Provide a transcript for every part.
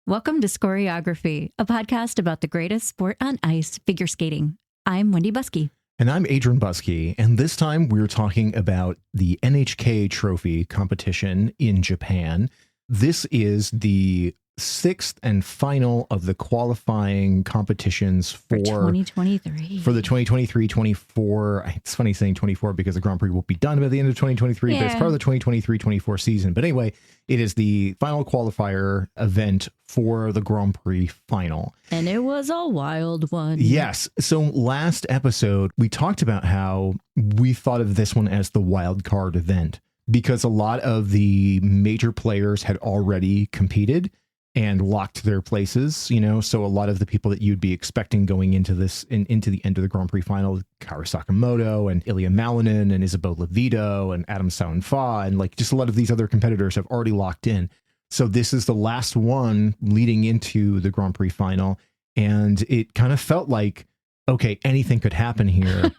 Welcome to Scoreography, a podcast about the greatest sport on ice, figure skating. I'm Wendy Buskey. And I'm Adrian Buskey, and this time we're talking about the NHK Trophy competition in Japan. This is the sixth and final of the qualifying competitions for 2023. For the 2023-24. It's funny saying 24 because the Grand Prix will be done by the end of 2023, but it's part of the 2023-24 season. But anyway, it is the final qualifier event for the Grand Prix final. And it was a wild one. Yes. So last episode, we talked about how we thought of this one as the wild card event because a lot of the major players had already competed and locked their places, you know, so a lot of the people that you'd be expecting going into this into the end of the Grand Prix final, Kaoru Sakamoto and Ilya Malinin and Isabeau Levito and Adam Sauenfa and like just a lot of these other competitors have already locked in. So this is the last one leading into the Grand Prix final. And it kind of felt like, okay, anything could happen here.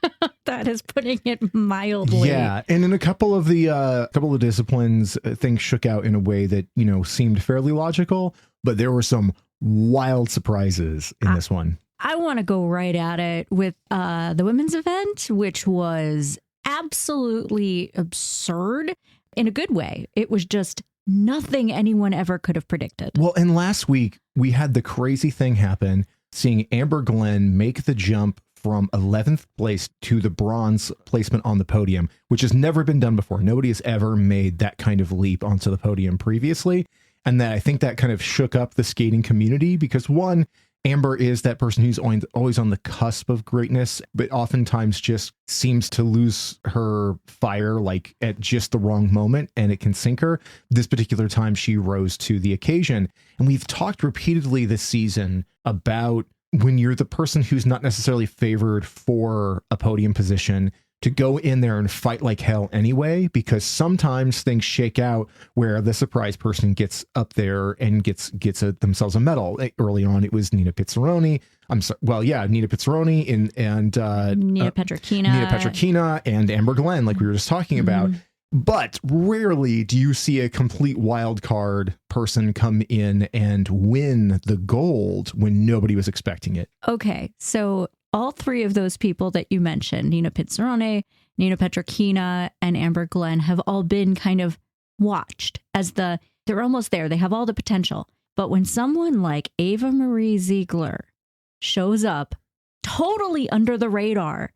That is putting it mildly. Yeah. And in a couple of the disciplines, things shook out in a way that, you know, seemed fairly logical. But there were some wild surprises in this one. I want to go right at it with the women's event, which was absolutely absurd in a good way. It was just nothing anyone ever could have predicted. Well, and last week we had the crazy thing happen, seeing Amber Glenn make the jump from 11th place to the bronze placement on the podium, which has never been done before. Nobody has ever made that kind of leap onto the podium previously. And that I think that kind of shook up the skating community because one, Amber is that person who's always on the cusp of greatness, but oftentimes just seems to lose her fire like at just the wrong moment and it can sink her. This particular time she rose to the occasion. And we've talked repeatedly this season about when you're the person who's not necessarily favored for a podium position to go in there and fight like hell anyway, because sometimes things shake out where the surprise person gets up there and gets themselves a medal. Early on, it was Nina Pinzarrone. Nina Pinzarrone and Nina Petrokina and Amber Glenn, like we were just talking about. But rarely do you see a complete wild card person come in and win the gold when nobody was expecting it. Okay, so all three of those people that you mentioned, Nina Pinzarrone, Nina Petrokina, and Amber Glenn, have all been kind of watched as they're almost there. They have all the potential. But when someone like Ava Marie Ziegler shows up totally under the radar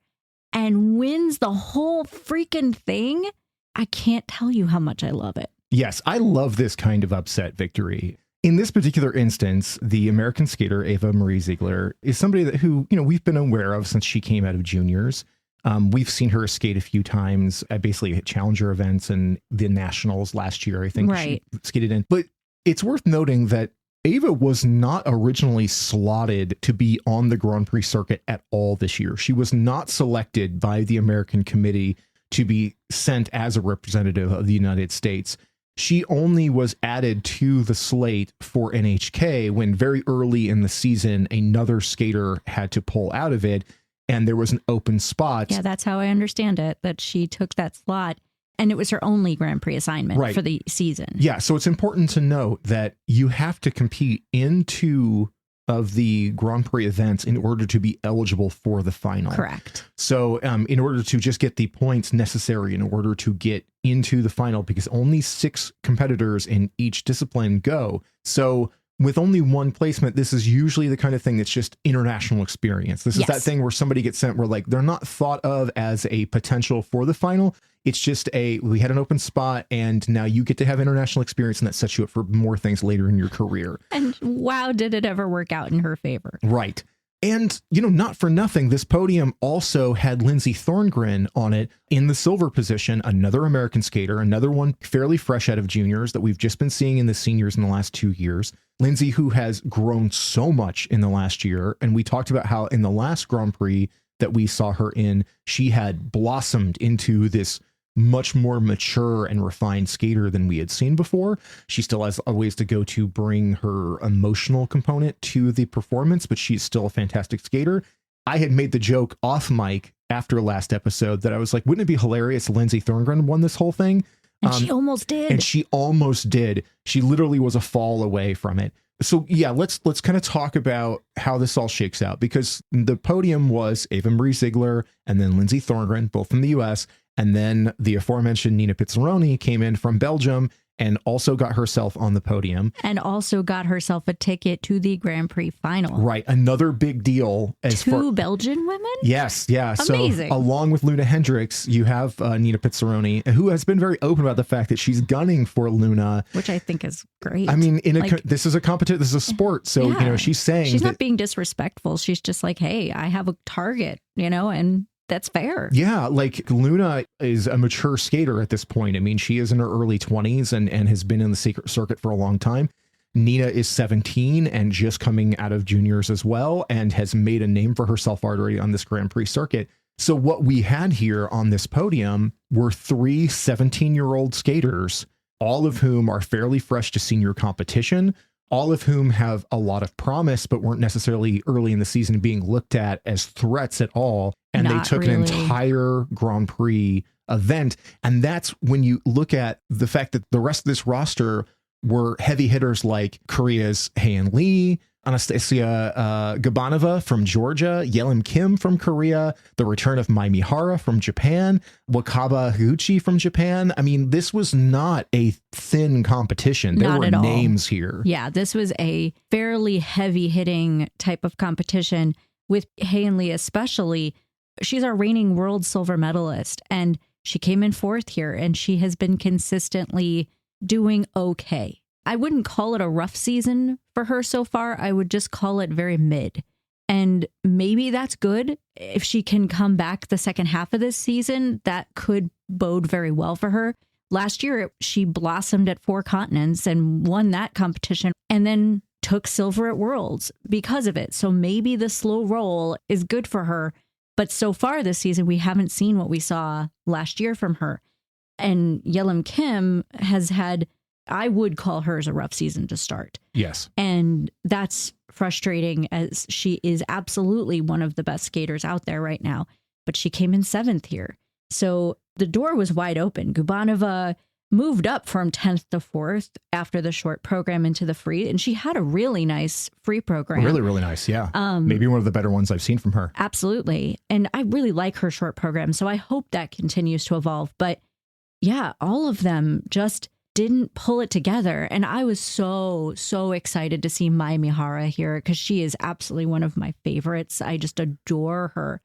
and wins the whole freaking thing, I can't tell you how much I love it. Yes, I love this kind of upset victory. In this particular instance, the American skater Ava Marie Ziegler is somebody who, you know, we've been aware of since she came out of juniors. We've seen her skate a few times at basically challenger events and the nationals last year, I think she skated in. But it's worth noting that Ava was not originally slotted to be on the Grand Prix circuit at all this year. She was not selected by the American committee to be sent as a representative of the United States. She only was added to the slate for NHK when very early in the season, another skater had to pull out of it and there was an open spot. Yeah, that's how I understand it, that she took that slot and it was her only Grand Prix assignment for the season. Yeah, so it's important to note that you have to compete in two of the Grand Prix events in order to be eligible for the final. Correct. So in order to just get the points necessary in order to get into the final, because only 6 competitors in each discipline go. So with only one placement, this is usually the kind of thing that's just international experience. This is that thing where somebody gets sent where like they're not thought of as a potential for the final. It's just we had an open spot and now you get to have international experience and that sets you up for more things later in your career. And wow, did it ever work out in her favor. Right. And, you know, not for nothing, this podium also had Lindsay Thorngren on it in the silver position, another American skater, another one fairly fresh out of juniors that we've just been seeing in the seniors in the last 2 years. Lindsay, who has grown so much in the last year. And we talked about how in the last Grand Prix that we saw her in, she had blossomed into this much more mature and refined skater than we had seen before. She still has a ways to go to bring her emotional component to the performance, but she's still a fantastic skater. I had made the joke off mic after last episode that I was like, wouldn't it be hilarious if Lindsay Thorngren won this whole thing? And she almost did. And she almost did. She literally was a fall away from it. So yeah, let's kind of talk about how this all shakes out, because the podium was Ava Marie Ziegler and then Lindsay Thorngren, both from the US. And then the aforementioned Nina Pinzarrone came in from Belgium and also got herself on the podium. And also got herself a ticket to the Grand Prix final. Right. Another big deal. Two Belgian women? Yes. Yeah. Amazing. So along with Luna Hendricks, you have Nina Pinzarrone, who has been very open about the fact that she's gunning for Luna. Which I think is great. I mean, this is a competition. This is a sport. So, yeah, she's saying she's not being disrespectful. She's just like, hey, I have a target, and that's fair. Yeah, like Luna is a mature skater at this point. I mean, she is in her early 20s and has been in the circuit for a long time. Nina is 17 and just coming out of juniors as well, and has made a name for herself already on this Grand Prix circuit. So what we had here on this podium were 3 17-year-old skaters, all of whom are fairly fresh to senior competition, all of whom have a lot of promise, but weren't necessarily early in the season being looked at as threats at all. And they took an entire Grand Prix event. And that's when you look at the fact that the rest of this roster were heavy hitters like Korea's Haein Lee, Anastasia Gabanova from Georgia, Yelim Kim from Korea, the return of Mai Mihara from Japan, Wakaba Higuchi from Japan. I mean, this was not a thin competition. There were names here. Yeah, this was a fairly heavy-hitting type of competition with Haein Lee especially. She's our reigning world silver medalist, and she came in 4th here, and she has been consistently doing okay. I wouldn't call it a rough season for her so far. I would just call it very mid. And maybe that's good. If she can come back the second half of this season, that could bode very well for her. Last year, she blossomed at 4 continents and won that competition, and then took silver at Worlds because of it. So maybe the slow roll is good for her. But so far this season, we haven't seen what we saw last year from her. And Yelim Kim has had, I would call hers a rough season to start. Yes. And that's frustrating, as she is absolutely one of the best skaters out there right now. But she came in 7th here. So the door was wide open. Gubanova moved up from 10th to 4th after the short program into the free. And she had a really nice free program. Really, really nice. Yeah. Maybe one of the better ones I've seen from her. Absolutely. And I really like her short program. So I hope that continues to evolve. But yeah, all of them just didn't pull it together. And I was so excited to see Mai Mihara here, because she is absolutely one of my favorites. I just adore her.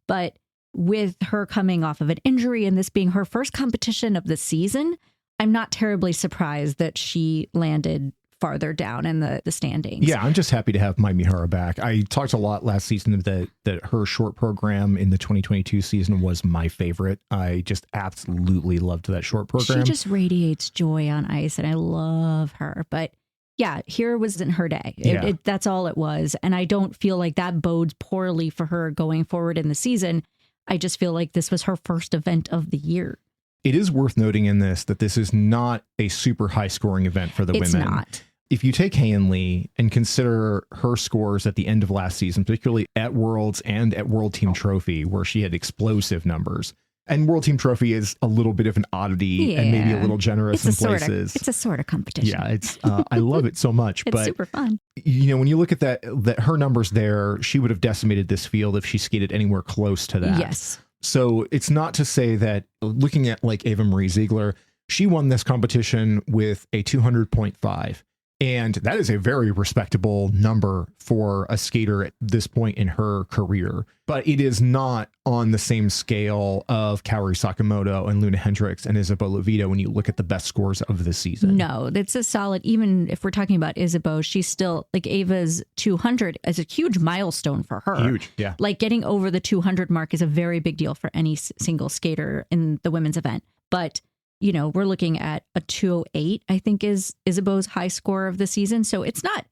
But with her coming off of an injury and this being her first competition of the season, I'm not terribly surprised that she landed farther down in the standings. Yeah, I'm just happy to have Mai Mihara back. I talked a lot last season that her short program in the 2022 season was my favorite. I just absolutely loved that short program. She just radiates joy on ice, and I love her. But yeah, here wasn't her day. That's all it was. And I don't feel like that bodes poorly for her going forward in the season. I just feel like this was her first event of the year. It is worth noting in this that this is not a super high scoring event for the women. It's not. If you take Haein Lee and consider her scores at the end of last season, particularly at Worlds and at World Team Trophy, where she had explosive numbers. And World Team Trophy is a little bit of an oddity and maybe a little generous in places. It's a sort of competition. Yeah, it's I love it so much. It's super fun. When you look at that her numbers there, she would have decimated this field if she skated anywhere close to that. Yes. So it's not to say that, looking at like Ava Marie Ziegler, she won this competition with a 200.5. And that is a very respectable number for a skater at this point in her career. But it is not on the same scale of Kaori Sakamoto and Luna Hendricks and Isabeau Levito when you look at the best scores of the season. No, it's a solid, even if we're talking about Isabeau, she's still, like, Ava's 200 is a huge milestone for her. Huge, yeah. Like, getting over the 200 mark is a very big deal for any single skater in the women's event. But we're looking at a 208, I think, is Isabeau's high score of the season. So it's not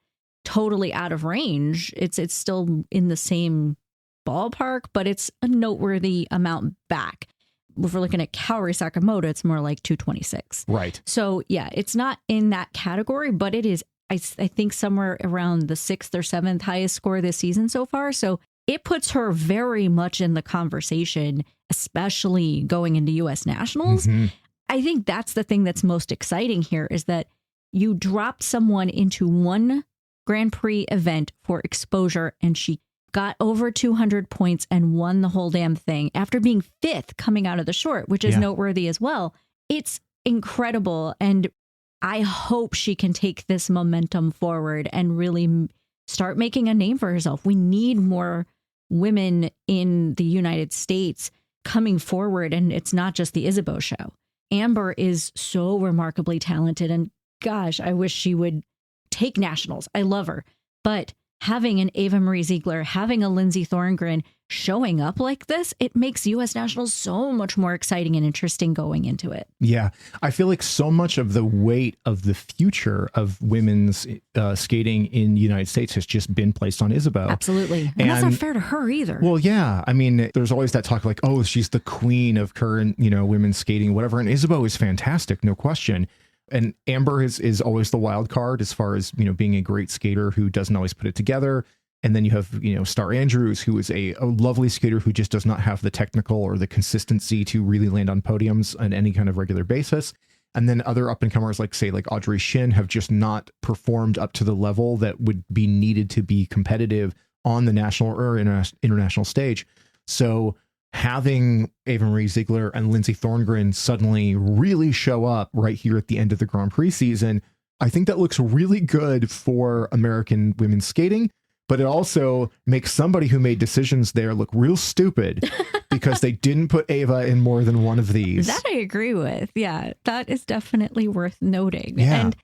totally out of range. It's still in the same ballpark, but it's a noteworthy amount back. If we're looking at Kaori Sakamoto, it's more like 226. Right. So yeah, it's not in that category, but it is, I think, somewhere around the 6th or 7th highest score this season so far. So it puts her very much in the conversation, especially going into U.S. Nationals. Mm-hmm. I think that's the thing that's most exciting here, is that you dropped someone into one Grand Prix event for exposure, and she got over 200 points and won the whole damn thing after being fifth coming out of the short, which is noteworthy as well. It's incredible. And I hope she can take this momentum forward and really start making a name for herself. We need more women in the United States coming forward. And it's not just the Isabeau show. Amber is so remarkably talented. And gosh, I wish she would take nationals. I love her. But having an Ava Marie Ziegler, having a Lindsay Thorngren showing up like this, it makes U.S. nationals so much more exciting and interesting going into it. Yeah. I feel like so much of the weight of the future of women's skating in the United States has just been placed on Isabeau. Absolutely. And that's not fair to her either. Well, yeah. I mean, there's always that talk like, oh, she's the queen of current, women's skating, whatever. And Isabeau is fantastic, no question. And Amber is always the wild card as far as, being a great skater who doesn't always put it together. And then you have, Star Andrews, who is a lovely skater who just does not have the technical or the consistency to really land on podiums on any kind of regular basis. And then other up and comers like Audrey Shin have just not performed up to the level that would be needed to be competitive on the national or international stage. So having Ava Marie Ziegler and Lindsay Thorngren suddenly really show up right here at the end of the Grand Prix season, I think that looks really good for American women's skating, but it also makes somebody who made decisions there look real stupid because they didn't put Ava in more than one of these. That I agree with. Yeah, that is definitely worth noting. Yeah. And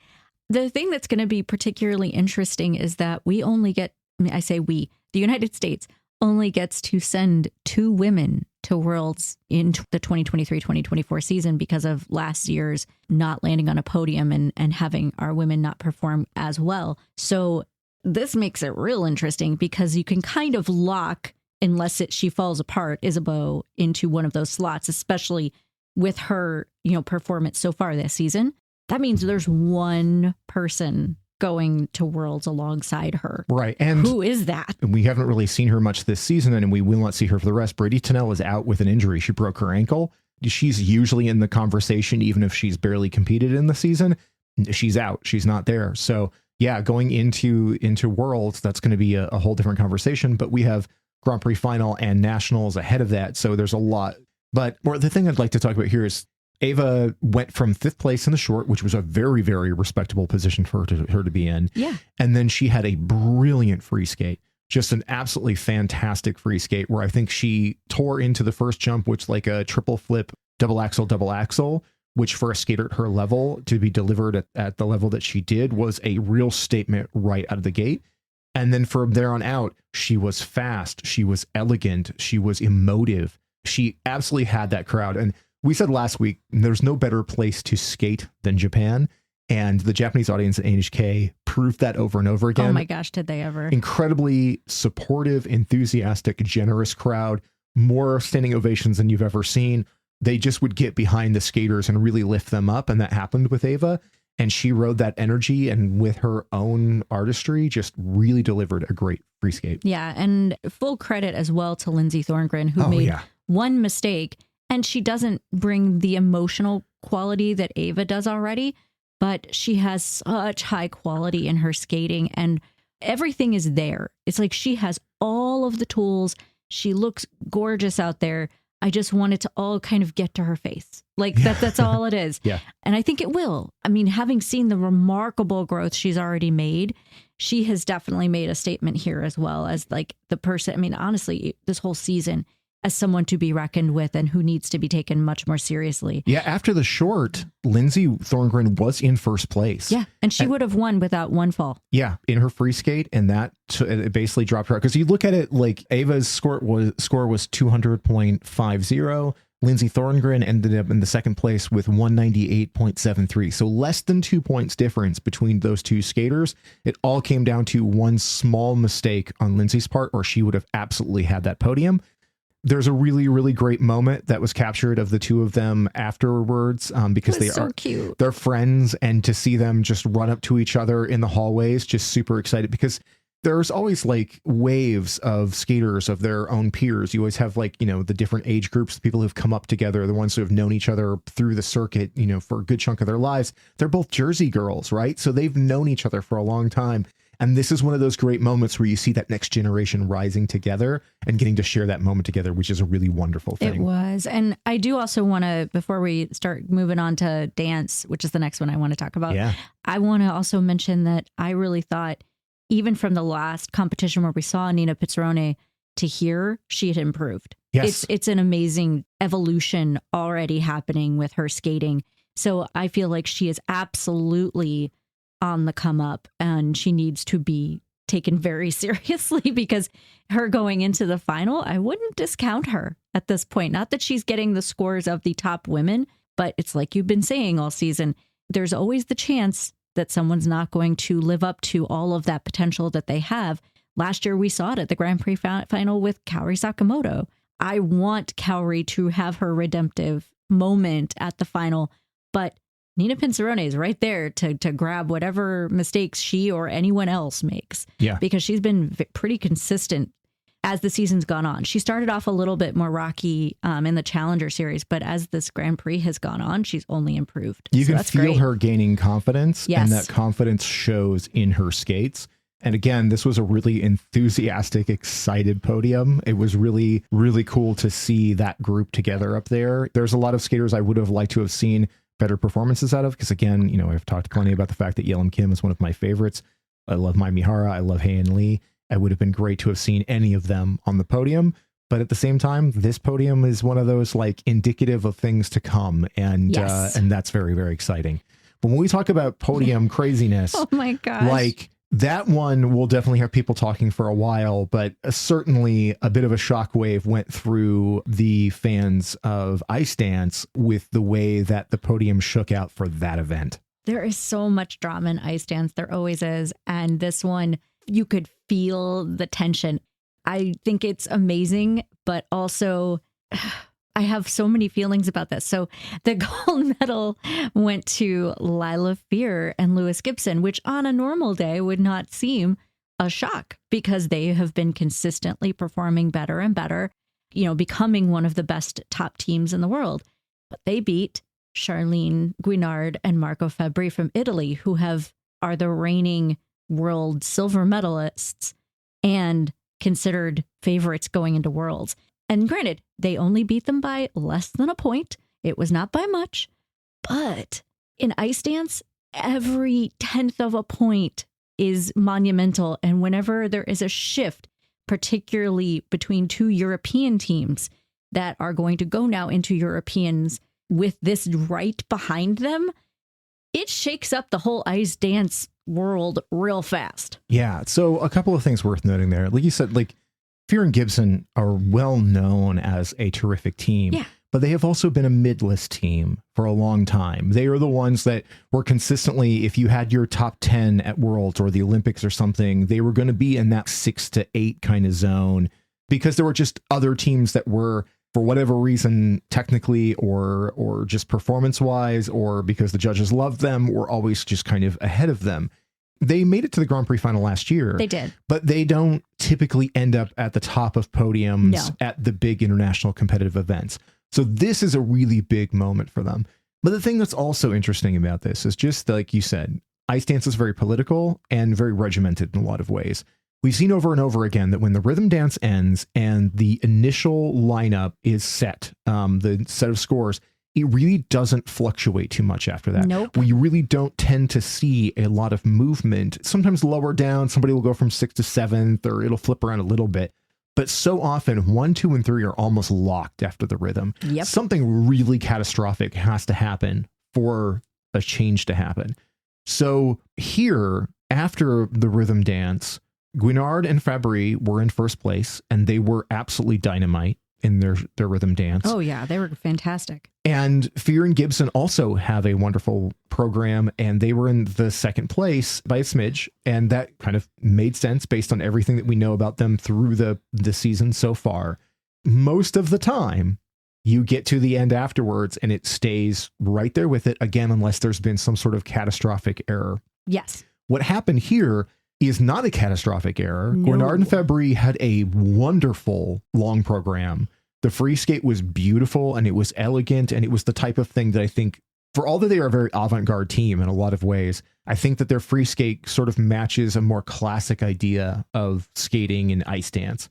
the thing that's going to be particularly interesting is that we only get, the United States only gets to send 2 women to Worlds in the 2023-2024 season because of last year's not landing on a podium and having our women not perform as well. So this makes it real interesting because you can kind of lock, unless she falls apart, Isabeau into one of those slots, especially with her, performance so far this season. That means there's one person going to Worlds alongside her. Right. And who is that? We haven't really seen her much this season, and we will not see her for the rest. Brady Tennell is out with an injury. She broke her ankle. She's usually in the conversation, even if she's barely competed in the season. She's out. She's not there. So yeah, going into Worlds, that's going to be a whole different conversation. But we have Grand Prix final and nationals ahead of that. So there's a lot. But the thing I'd like to talk about here is Ava went from 5th place in the short, which was a very, very respectable position for her to be in. Yeah. And then she had a brilliant free skate, just an absolutely fantastic free skate where I think she tore into the first jump, which like a triple flip, double axle, which for a skater at her level to be delivered at the level that she did was a real statement right out of the gate. And then from there on out, she was fast. She was elegant. She was emotive. She absolutely had that crowd. And we said last week, there's no better place to skate than Japan. And the Japanese audience at NHK proved that over and over again. Oh my gosh, did they ever. Incredibly supportive, enthusiastic, generous crowd, more standing ovations than you've ever seen. They just would get behind the skaters and really lift them up. And that happened with Ava. And she rode that energy and with her own artistry, just really delivered a great free skate. Yeah. And full credit as well to Lindsay Thorngren, who made one mistake. And she doesn't bring the emotional quality that Ava does already, but she has such high quality in her skating and everything is there. It's like she has all of the tools. She looks gorgeous out there. I just want it to all kind of get to her face. Like that's all it is. Yeah. And I think it will. I mean, having seen the remarkable growth she's already made, she has definitely made a statement here as well as like the person. I mean, honestly, this whole season as someone to be reckoned with and who needs to be taken much more seriously. Yeah, after the short, Lindsay Thorngren was in first place. Yeah, and she would have won without one fall. Yeah, in her free skate, and that it basically dropped her out. Because you look at it, like Ava's score was 200.50. Lindsay Thorngren ended up in the second place with 198.73. So less than 2 points difference between those two skaters. It all came down to one small mistake on Lindsay's part, or she would have absolutely had that podium. There's a really, really great moment that was captured of the two of them afterwards because they so are cute. They're friends, and to see them just run up to each other in the hallways, just super excited because there's always like waves of skaters of their own peers. You always have like, you know, the different age groups, the people who've come up together, the ones who have known each other through the circuit, you know, for a good chunk of their lives. They're both Jersey girls, right? So they've known each other for a long time. And this is one of those great moments where you see that next generation rising together and getting to share that moment together, which is a really wonderful thing. It was. And I do also want to, before we start moving on to dance, which is the next one I want to talk about, I want to also mention that I really thought, even from the last competition where we saw Nina Pinzarrone, to here, she had improved. Yes. It's an amazing evolution already happening with her skating. So I feel like she is absolutely on the come up, and she needs to be taken very seriously, because her going into the final, I wouldn't discount her at this point. Not that she's getting the scores of the top women, but it's like you've been saying all season, there's always the chance that someone's not going to live up to all of that potential that they have. Last year, we saw it at the Grand Prix final with Kaori Sakamoto. I want Kaori to have her redemptive moment at the final, but Nina Pinzarrone is right there to grab whatever mistakes she or anyone else makes. Yeah. Because she's been pretty consistent as the season's gone on. She started off a little bit more rocky in the Challenger Series, but as this Grand Prix has gone on, she's only improved. You can feel her gaining confidence, yes. and that confidence shows in her skates. And again, this was a really enthusiastic, excited podium. It was really, really cool to see that group together up there. There's a lot of skaters I would have liked to have seen better performances out of, because again, you know, I've talked plenty about the fact that Yelim Kim is one of my favorites. I love Mai Mihara. I love Heian Lee. It would have been great to have seen any of them on the podium. But at the same time, this podium is one of those like indicative of things to come. And and that's very, very exciting. But when we talk about podium craziness, oh my gosh, like that one will definitely have people talking for a while, but certainly a bit of a shockwave went through the fans of ice dance with the way that the podium shook out for that event. There is so much drama in ice dance. There always is. And this one, you could feel the tension. I think it's amazing, but also I have so many feelings about this. So the gold medal went to Lila Fear and Lewis Gibson, which on a normal day would not seem a shock, because they have been consistently performing better and better, you know, becoming one of the best top teams in the world. But they beat Charlene Guinard and Marco Fabbri from Italy, who are the reigning world silver medalists and considered favorites going into Worlds. And granted, they only beat them by less than a point. It was not by much. But in ice dance, every 10th of a point is monumental. And whenever there is a shift, particularly between two European teams that are going to go now into Europeans with this right behind them, it shakes up the whole ice dance world real fast. Yeah. So a couple of things worth noting there. Like you said, like Fear and Gibson are well known as a terrific team, but they have also been a mid-list team for a long time. They are the ones that were consistently, if you had your top 10 at Worlds or the Olympics or something, they were going to be in that 6 to 8 kind of zone, because there were just other teams that were, for whatever reason, technically or just performance-wise, or because the judges loved them, were always just kind of ahead of them. They made it to the Grand Prix final last year. They did. But they don't typically end up at the top of podiums at the big international competitive events. So this is a really big moment for them. But the thing that's also interesting about this is, just like you said, ice dance is very political and very regimented in a lot of ways. We've seen over and over again that when the rhythm dance ends and the initial lineup is set, the set of scores, it really doesn't fluctuate too much after that. Nope. We really don't tend to see a lot of movement. Sometimes lower down, somebody will go from 6th to 7th, or it'll flip around a little bit. But so often 1, 2, and 3 are almost locked after the rhythm. Yep. Something really catastrophic has to happen for a change to happen. So here, after the rhythm dance, Guinard and Fabbri were in first place, and they were absolutely dynamite in their rhythm dance. Oh yeah, they were fantastic. And Fear and Gibson also have a wonderful program, and they were in the second place by a smidge, and that kind of made sense based on everything that we know about them through the season so far. Most of the time, you get to the end afterwards, and it stays right there with it, again, unless there's been some sort of catastrophic error. Yes. What happened here is not a catastrophic error. No. Guinard and Fabbri had a wonderful long program. The free skate was beautiful, and it was elegant, and it was the type of thing that I think For all that they are a very avant-garde team in a lot of ways, I think that their free skate sort of matches a more classic idea of skating and ice dance.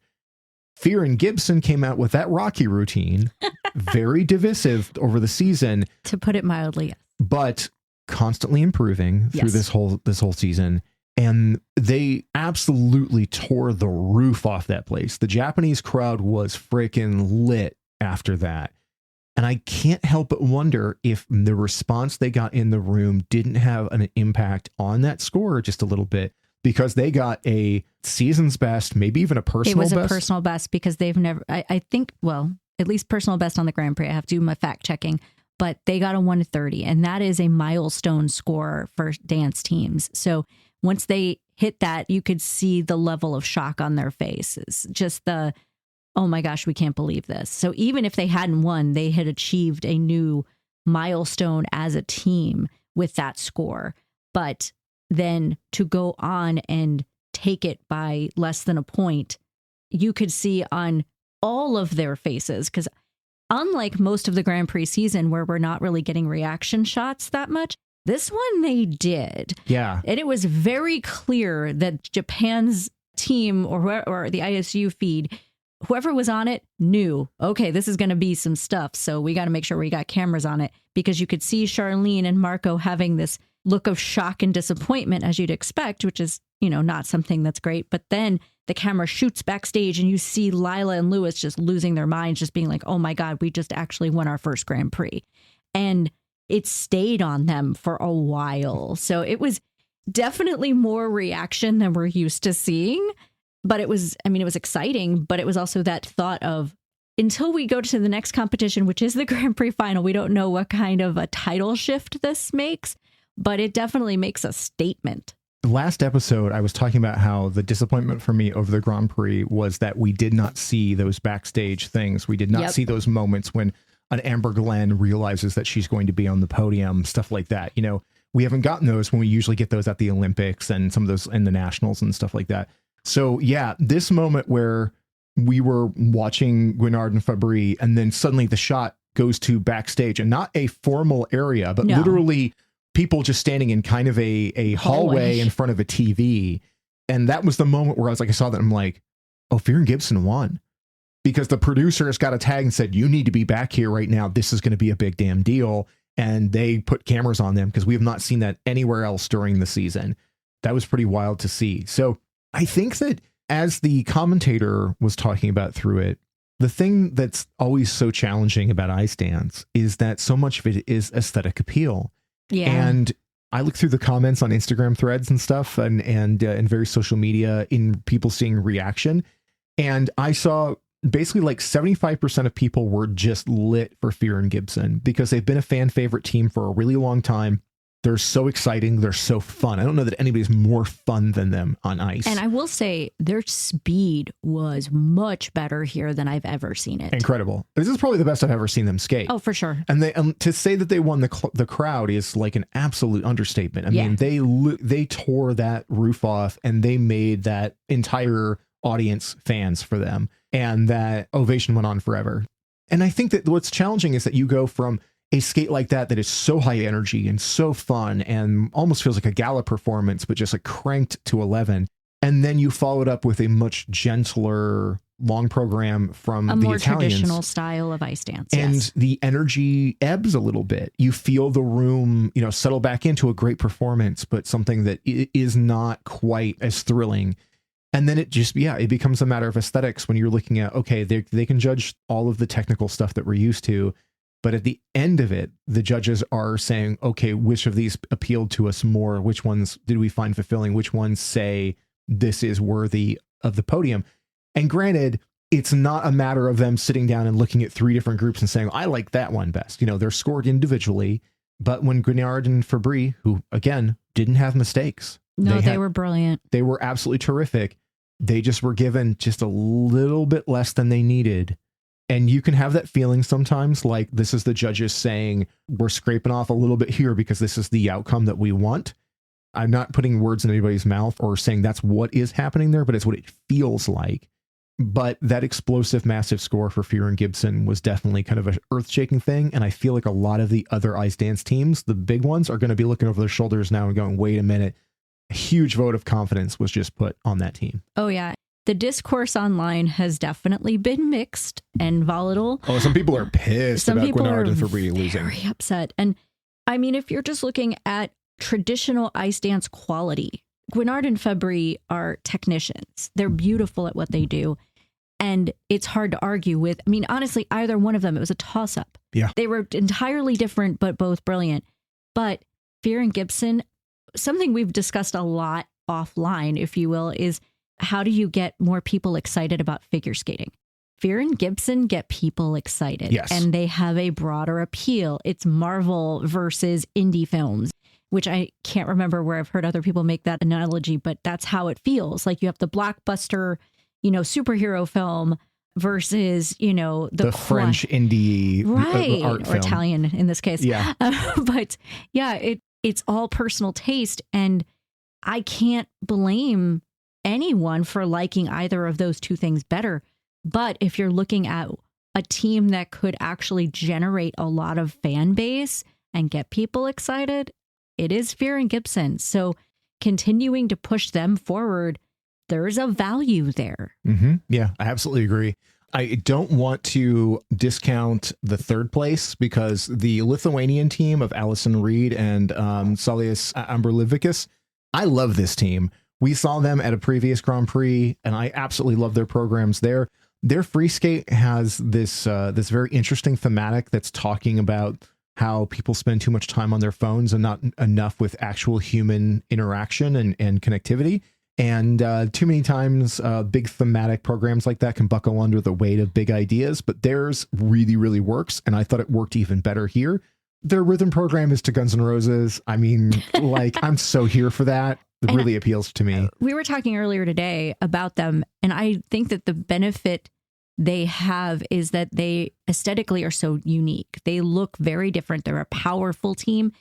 Fear and Gibson came out with that Rocky routine, very divisive over the season, to put it mildly, but constantly improving through this whole season. And they absolutely tore the roof off that place. The Japanese crowd was freaking lit after that. And I can't help but wonder if the response they got in the room didn't have an impact on that score just a little bit, because they got a season's best, maybe even a personal best. It was a personal best because they've never, I think, well, at least personal best on the Grand Prix. I have to do my fact checking, but they got a 1:30, and that is a milestone score for dance teams. So once they hit that, you could see the level of shock on their faces. Just the, oh my gosh, we can't believe this. So even if they hadn't won, they had achieved a new milestone as a team with that score. But then to go on and take it by less than a point, you could see on all of their faces, because unlike most of the Grand Prix season where we're not really getting reaction shots that much, this one they did. Yeah. And it was very clear that Japan's team or the ISU feed, whoever was on it knew, okay, this is going to be some stuff. So we got to make sure we got cameras on it, because you could see Charlene and Marco having this look of shock and disappointment, as you'd expect, which is, not something that's great. But then the camera shoots backstage and you see Lila and Lewis just losing their minds, just being like, oh my God, we just actually won our first Grand Prix. And it stayed on them for a while. So it was definitely more reaction than we're used to seeing. But it was exciting, but it was also that thought of, until we go to the next competition, which is the Grand Prix final, we don't know what kind of a title shift this makes, but it definitely makes a statement. Last episode, I was talking about how the disappointment for me over the Grand Prix was that we did not see those backstage things. We did not see those moments when an Amber Glenn realizes that she's going to be on the podium, stuff like that. We haven't gotten those when we usually get those at the Olympics and some of those in the nationals and stuff like that. So yeah, this moment where we were watching Guinard and Fabry, and then suddenly the shot goes to backstage, and not a formal area, but literally people just standing in kind of a hallway in front of a TV. And that was the moment where I saw that, I'm like, oh, Fear and Gibson won. Because the producers got a tag and said, you need to be back here right now. This is going to be a big damn deal. And they put cameras on them, because we have not seen that anywhere else during the season. That was pretty wild to see. So I think that as the commentator was talking about through it, the thing that's always so challenging about ice dance is that so much of it is aesthetic appeal. Yeah. And I look through the comments on Instagram threads and stuff and various social media in people seeing reaction. And I saw basically like 75% of people were just lit for Fear and Gibson, because they've been a fan favorite team for a really long time. They're so exciting. They're so fun. I don't know that anybody's more fun than them on ice. And I will say their speed was much better here than I've ever seen it. Incredible. This is probably the best I've ever seen them skate. Oh, for sure. And they to say that they won the crowd is like an absolute understatement. I mean, they tore that roof off, and they made that entire audience fans for them. And that ovation went on forever. And I think that what's challenging is that you go from a skate like that is so high energy and so fun and almost feels like a gala performance, but just like cranked to 11. And then you follow it up with a much gentler long program from the Italians. A more traditional style of ice dance. And the energy ebbs a little bit. You feel the room, settle back into a great performance, but something that is not quite as thrilling. And then it just, it becomes a matter of aesthetics when you're looking at, okay, they can judge all of the technical stuff that we're used to. But at the end of it, the judges are saying, okay, which of these appealed to us more? Which ones did we find fulfilling? Which ones say this is worthy of the podium? And granted, it's not a matter of them sitting down and looking at 3 different groups and saying, I like that one best. They're scored individually. But when Guinard and Fabry, who, again, didn't have mistakes. No, they were brilliant. They were absolutely terrific. They just were given just a little bit less than they needed. And you can have that feeling sometimes, like this is the judges saying, we're scraping off a little bit here because this is the outcome that we want. I'm not putting words in anybody's mouth or saying that's what is happening there, but it's what it feels like. but that explosive, massive score for Fear and Gibson was definitely kind of an earth-shaking thing. And I feel like a lot of the other ice dance teams, the big ones, are going to be looking over their shoulders now and going, wait a minute, a huge vote of confidence was just put on that team. Oh, yeah. The discourse online has definitely been mixed and volatile. Oh, some people are pissed about Gwinnard and Fabry losing. Very upset. And I mean, if you're just looking at traditional ice dance quality, Gwinnard and Fabry are technicians. They're beautiful at what they do. And it's hard to argue with. I mean, honestly, either one of them, it was a toss-up. Yeah. They were entirely different, but both brilliant. But Fear and Gibson, something we've discussed a lot offline, if you will, is how do you get more people excited about figure skating? Fear and Gibson get people excited. Yes. And they have a broader appeal. It's Marvel versus indie films, which I can't remember where I've heard other people make that analogy, but that's how it feels. Like you have the blockbuster, superhero film versus, the French indie right, art or film. Italian in this case. Yeah. But yeah, it's all personal taste. And I can't blame anyone for liking either of those two things better. But if you're looking at a team that could actually generate a lot of fan base and get people excited, it is Fear and Gibson. So continuing to push them forward, there's a value there. Mm-hmm. Yeah, I absolutely agree. I don't want to discount the third place because the Lithuanian team of Alison Reed and Saulius Amberlivikas, I love this team. We saw them at a previous Grand Prix, and I absolutely love their programs there. Their free skate has this very interesting thematic that's talking about how people spend too much time on their phones and not enough with actual human interaction and connectivity. And too many times, big thematic programs like that can buckle under the weight of big ideas, but theirs really, really works. And I thought it worked even better here. Their rhythm program is to Guns N' Roses. I mean, I'm so here for that. It really appeals to me. We were talking earlier today about them, and I think that the benefit they have is that they aesthetically are so unique. They look very different. They're a powerful team,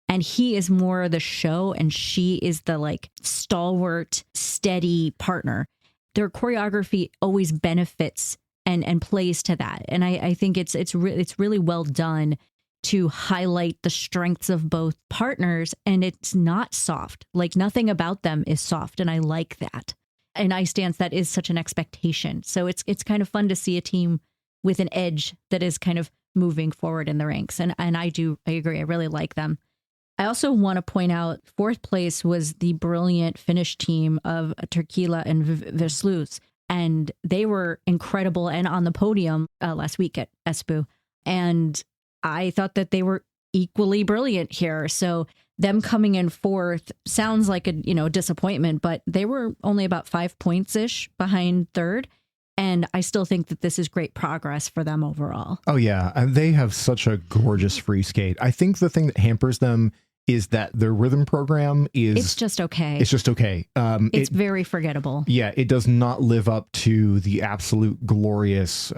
and he is more the show, and she is the stalwart, steady partner. Their choreography always benefits and plays to that, and I think it's really well done to highlight the strengths of both partners, and it's not soft. Like nothing about them is soft, and I like that. In ice dance, that is such an expectation. So it's kind of fun to see a team with an edge that is kind of moving forward in the ranks. And I agree. I really like them. I also want to point out fourth place was the brilliant Finnish team of Turkila and Veslus. And they were incredible and on the podium last week at Espoo. And I thought that they were equally brilliant here. So them coming in fourth sounds like a disappointment, but they were only about 5 points-ish behind third. And I still think that this is great progress for them overall. Oh, yeah. They have such a gorgeous free skate. I think the thing that hampers them is that their rhythm program is... It's just okay. It's just okay. It's very forgettable. Yeah, it does not live up to the absolute glorious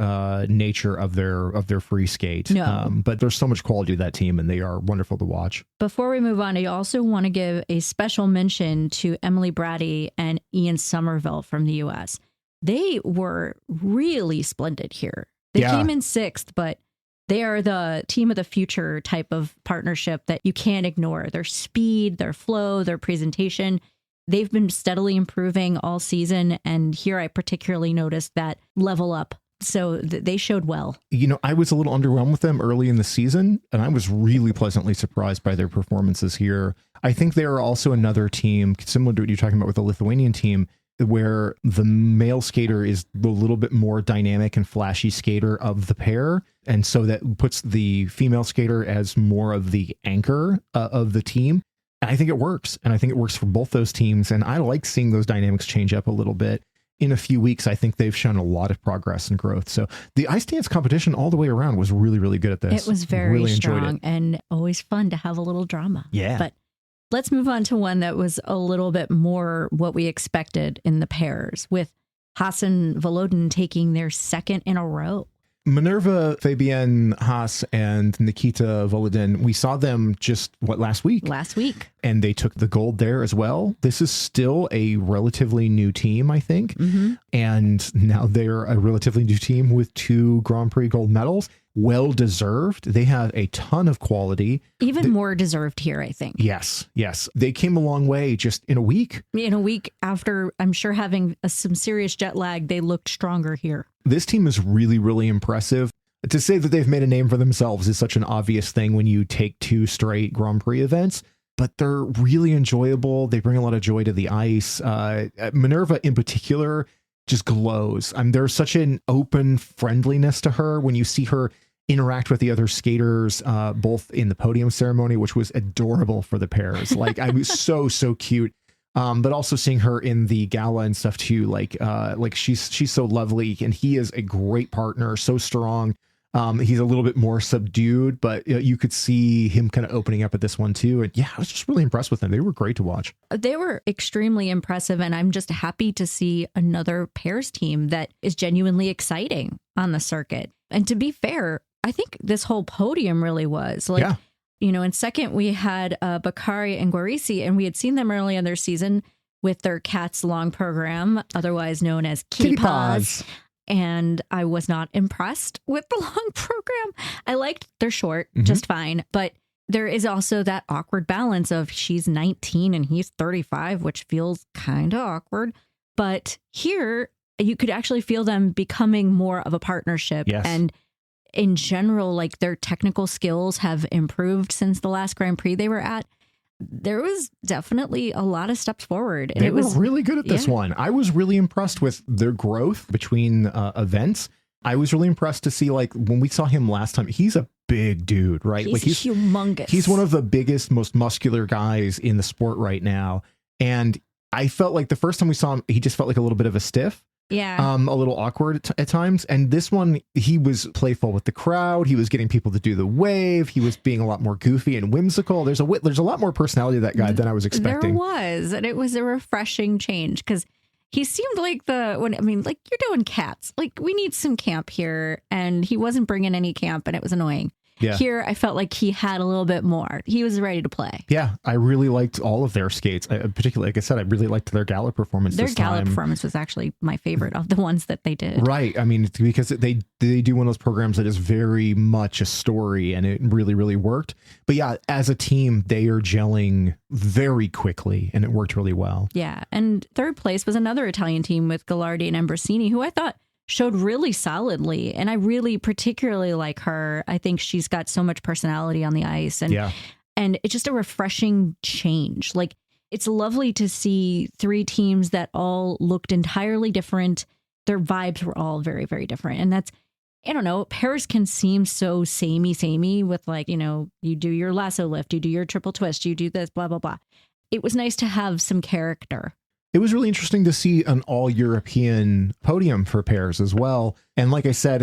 nature of their free skate. No. But there's so much quality to that team, and they are wonderful to watch. Before we move on, I also want to give a special mention to Emily Brady and Ian Somerville from the U.S. They were really splendid here. They came in sixth, but they are the team of the future type of partnership that you can't ignore. Their speed, their flow, their presentation, they've been steadily improving all season. And here I particularly noticed that level up. So they showed well. I was a little underwhelmed with them early in the season, and I was really pleasantly surprised by their performances here. I think they are also another team, similar to what you're talking about with the Lithuanian team, where the male skater is the little bit more dynamic and flashy skater of the pair. And so that puts the female skater as more of the anchor of the team. And I think it works. And I think it works for both those teams. And I like seeing those dynamics change up a little bit. In a few weeks, I think they've shown a lot of progress and growth. So the ice dance competition all the way around was really, really good at this. It was very strong and always fun to have a little drama. Yeah. But let's move on to one that was a little bit more what we expected in the pairs, with Hassan Volodin taking their second in a row. Minerva Fabienne Haas and Nikita Volodin, we saw them just, last week? Last week. And they took the gold there as well. This is still a relatively new team, I think. Mm-hmm. And now they're a relatively new team with 2 Grand Prix gold medals. Well deserved. They have a ton of quality. Even more deserved here, I think. Yes. They came a long way just in a week. In a week after, I'm sure, having some serious jet lag, they looked stronger here. This team is really, really impressive. To say that they've made a name for themselves is such an obvious thing when you take 2 straight Grand Prix events, but they're really enjoyable. They bring a lot of joy to the ice. Minerva in particular just glows. There's such an open friendliness to her when you see her interact with the other skaters, both in the podium ceremony, which was adorable for the pairs. I was so cute. But also seeing her in the gala and stuff too, like she's so lovely, and he is a great partner, so strong. He's a little bit more subdued, but you could see him kind of opening up at this one too. And yeah, I was just really impressed with them. They were great to watch. They were extremely impressive, and I'm just happy to see another pairs team that is genuinely exciting on the circuit. And to be fair, I think this whole podium really was like. Yeah. In second, we had Bakari and Guarisi, and we had seen them early in their season with their Cats Long program, otherwise known as Kitty Paws. And I was not impressed with the long program. I liked their short just fine, but there is also that awkward balance of she's 19 and he's 35, which feels kind of awkward. But here, you could actually feel them becoming more of a partnership. Yes. And in general, their technical skills have improved since the last Grand Prix they were at. There was definitely a lot of steps forward. And they were really good at this one. I was really impressed with their growth between events. I was really impressed to see, when we saw him last time, he's a big dude, right? He's humongous. He's one of the biggest, most muscular guys in the sport right now. And I felt like the first time we saw him, he just felt like a little bit of a stiff. Yeah. A little awkward at times. And this one, he was playful with the crowd. He was getting people to do the wave. He was being a lot more goofy and whimsical. There's a lot more personality to that guy than I was expecting. There was. And it was a refreshing change because he seemed like you're doing Cats. We need some camp here. And he wasn't bringing any camp, and it was annoying. Yeah. Here, I felt like he had a little bit more. He was ready to play. Yeah, I really liked all of their skates. Particularly, like I said, I really liked their gala performance. Their gala performance was actually my favorite of the ones that they did. Right. Because they do one of those programs that is very much a story, and it really, really worked. But yeah, as a team, they are gelling very quickly, and it worked really well. Yeah, and third place was another Italian team with Gallardi and Ambrosini, who I thought showed really solidly. And I really particularly like her. I think she's got so much personality on the ice. And it's just a refreshing change. It's lovely to see 3 teams that all looked entirely different. Their vibes were all very, very different. And that's, I don't know, pairs can seem so samey with you do your lasso lift, you do your triple twist, you do this, blah, blah, blah. It was nice to have some character. It was really interesting to see an all-European podium for pairs as well. And like I said,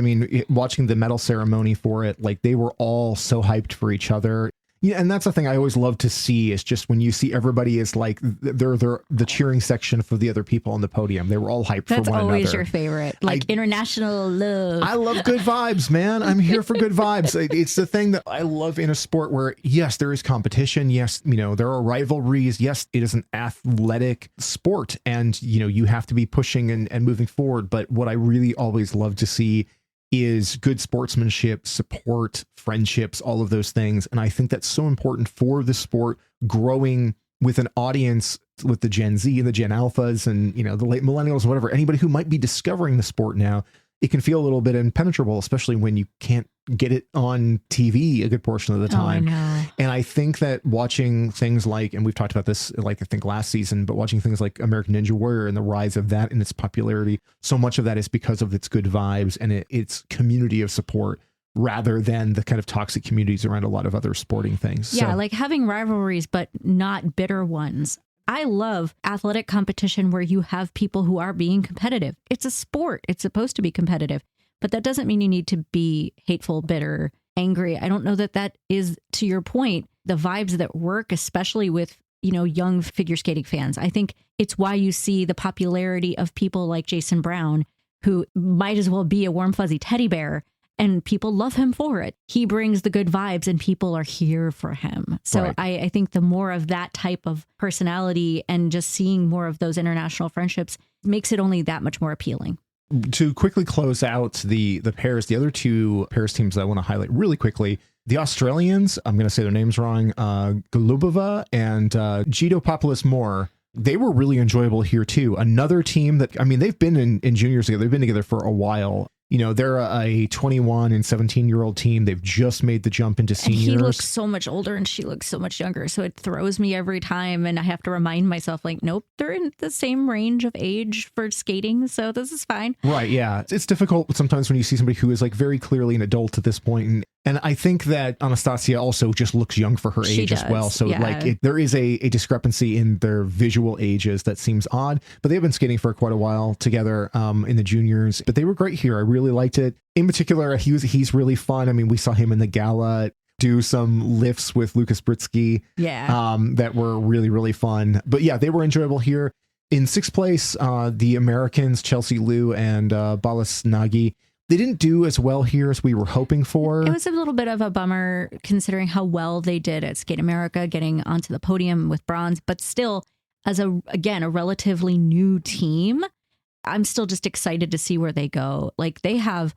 watching the medal ceremony for it, they were all so hyped for each other. Yeah, and that's the thing I always love to see is just when you see everybody is they're the cheering section for the other people on the podium. They were all hyped for one another. That's always your favorite, international love. I love good vibes, man. I'm here for good vibes. It's the thing that I love in a sport where, yes, there is competition. Yes, there are rivalries. Yes, it is an athletic sport, and you have to be pushing and moving forward. But what I really always love to see is good sportsmanship, support, friendships, all of those things. And I think that's so important for the sport growing with an audience, with the Gen Z and the Gen Alphas and, the late millennials, whatever, anybody who might be discovering the sport now. It can feel a little bit impenetrable, especially when you can't get it on TV a good portion of the time. Oh, I know. And I think that watching things and we've talked about this, I think last season, but watching things like American Ninja Warrior and the rise of that and its popularity, so much of that is because of its good vibes and its community of support rather than the kind of toxic communities around a lot of other sporting things. Yeah, having rivalries, but not bitter ones. I love athletic competition where you have people who are being competitive. It's a sport. It's supposed to be competitive, but that doesn't mean you need to be hateful, bitter, angry. I don't know that is, to your point, the vibes that work, especially with, young figure skating fans. I think it's why you see the popularity of people like Jason Brown, who might as well be a warm, fuzzy teddy bear. and people love him for it. He brings the good vibes and people are here for him. So Right. I think the more of that type of personality and just seeing more of those international friendships makes it only that much more appealing. To quickly close out the pairs, the other two pairs teams that I want to highlight really quickly, the Australians, I'm going to say their names wrong, Golubova and Gito Moore. They were really enjoyable here too. Another team that, I mean, they've been in juniors together. They've been together for a while. You know, they're a 21 and 17-year-old team. They've just made the jump into seniors. And he looks so much older and she looks so much younger. So it throws me every time. And I have to remind myself, like, nope, they're in the same range of age for skating. So this is fine. Right. Yeah. It's difficult sometimes when you see somebody who is like very clearly an adult at this point. And I think that Anastasia also just looks young for her age as well. So like there is a discrepancy in their visual ages that seems odd, but they've been skating for quite a while together in the juniors, but they were great here. I really liked it. In particular, he's really fun. I mean, we saw him in the gala do some lifts with Lucas Britsky that were really, really fun. But yeah, they were enjoyable here. In sixth place, the Americans, Chelsea Liu and Balas Nagy, they didn't do as well here as we were hoping for. It was a little bit of a bummer considering how well they did at Skate America, getting onto the podium with bronze, but still, as a relatively new team, I'm still just excited to see where they go. Like they have,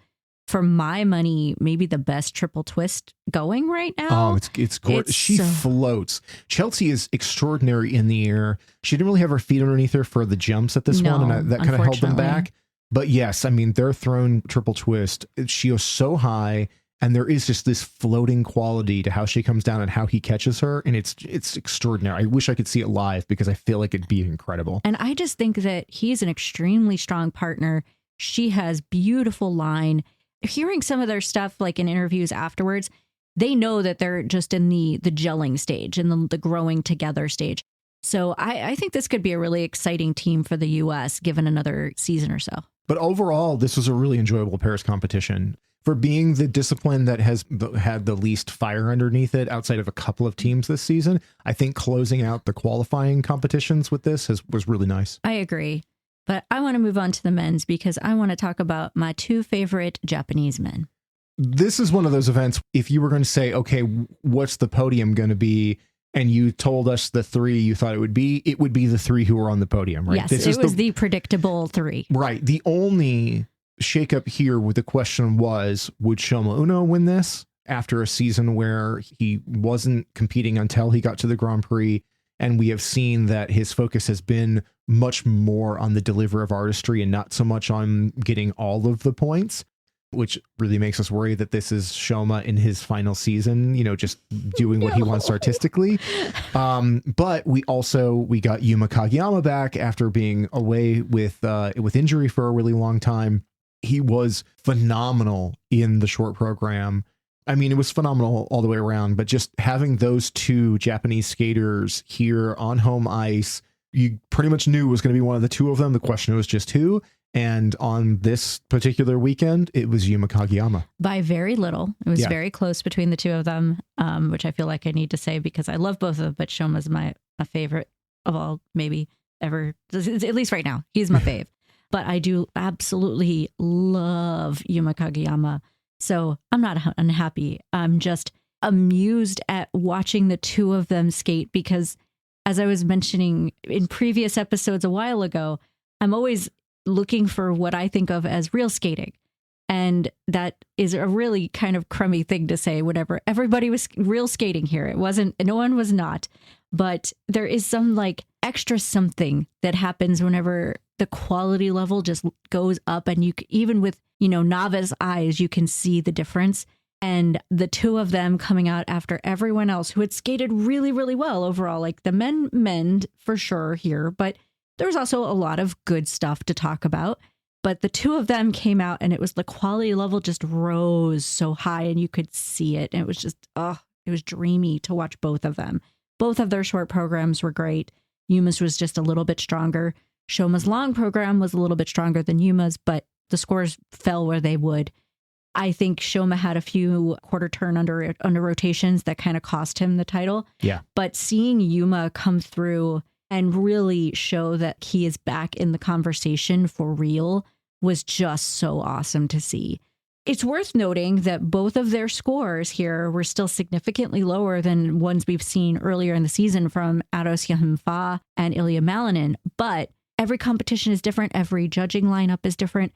for my money, maybe the best triple twist going right now. Oh, it's gorgeous. She floats. Chelsea is extraordinary in the air. She didn't really have her feet underneath her for the jumps at this one, and that kind of held them back. But yes, I mean, their thrown triple twist, she goes so high, and there is just this floating quality to how she comes down and how he catches her, and it's extraordinary. I wish I could see it live because I feel like it'd be incredible. And I just think that he's an extremely strong partner. She has beautiful line. Hearing some of their stuff, like in interviews afterwards, they know that they're just in the gelling stage and the growing together stage. So I think this could be a really exciting team for the U.S. given another season or so. But overall, this was a really enjoyable pairs competition. For being the discipline that has had the least fire underneath it outside of a couple of teams this season, I think closing out the qualifying competitions with this was really nice. I agree. But I want to move on to the men's because I want to talk about my two favorite Japanese men. This is one of those events, if you were going to say, okay, what's the podium going to be? And you told us the three you thought it would be the three who were on the podium, right? Yes, it was the predictable three. Right. The only shakeup here with the question was, would Shoma Uno win this after a season where he wasn't competing until he got to the Grand Prix? And we have seen that his focus has been much more on the delivery of artistry and not so much on getting all of the points, which really makes us worry that this is Shoma in his final season, you know, just doing what he wants artistically. But we got Yuma Kageyama back after being away with injury for a really long time. He was phenomenal in the short program. I mean, it was phenomenal all the way around, but just having those two Japanese skaters here on home ice, you pretty much knew it was going to be one of the two of them. The question was just who. And on this particular weekend, it was Yuma Kageyama. By very little. It was very close between the two of them, which I feel like I need to say because I love both of them, but Shoma's my favorite of all, maybe ever, at least right now. He's my fave. But I do absolutely love Yuma Kageyama. So I'm not unhappy. I'm just amused at watching the two of them skate because, as I was mentioning in previous episodes a while ago, I'm always looking for what I think of as real skating. And that is a really kind of crummy thing to say whenever everybody was real skating here. It wasn't, no one was not, but there is some like extra something that happens whenever the quality level just goes up and you even with, you know, novice eyes, you can see the difference. And the two of them coming out after everyone else who had skated really, really well overall, like the men for sure here, but there was also a lot of good stuff to talk about. But the two of them came out and it was the quality level just rose so high and you could see it. And it was just, it was dreamy to watch both of them. Both of their short programs were great. Yuma's was just a little bit stronger. Shoma's long program was a little bit stronger than Yuma's, but the scores fell where they would. I think Shoma had a few quarter turn under rotations that kind of cost him the title. Yeah. But seeing Yuma come through and really show that he is back in the conversation for real was just so awesome to see. It's worth noting that both of their scores here were still significantly lower than ones we've seen earlier in the season from Aros Yahimfa and Ilya Malinin. But every competition is different. Every judging lineup is different.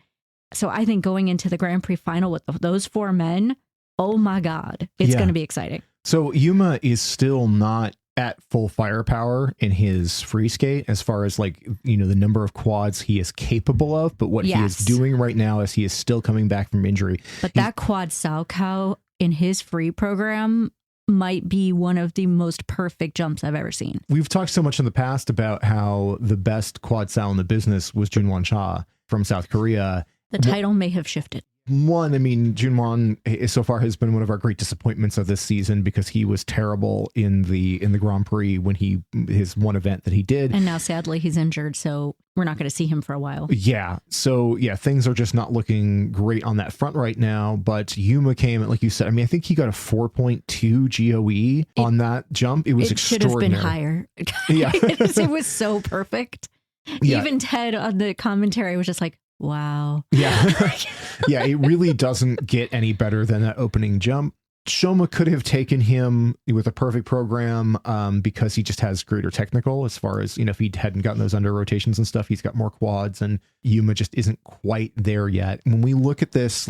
So I think going into the Grand Prix final with those four men, oh my God, it's going to be exciting. So Yuma is still not at full firepower in his free skate as far as like, the number of quads he is capable of. But what he is doing right now is he is still coming back from injury. But that quad Salchow in his free program might be one of the most perfect jumps I've ever seen. We've talked so much in the past about how the best quad Sal in the business was Junwon Cha from South Korea. The title may have shifted. One, I mean, Junwon so far has been one of our great disappointments of this season because he was terrible in the Grand Prix when his one event that he did. And now, sadly, he's injured, so we're not going to see him for a while. Yeah. So, things are just not looking great on that front right now. But Yuma came, like you said, I mean, I think he got a 4.2 GOE on that jump. It was extraordinary. It should have been higher. Yeah. It was so perfect. Yeah. Even Ted on the commentary was just like, wow. Yeah. Yeah, it really doesn't get any better than that opening jump. Shoma could have taken him with a perfect program because he just has greater technical as far as, if he hadn't gotten those under rotations and stuff, he's got more quads and Yuma just isn't quite there yet. When we look at this,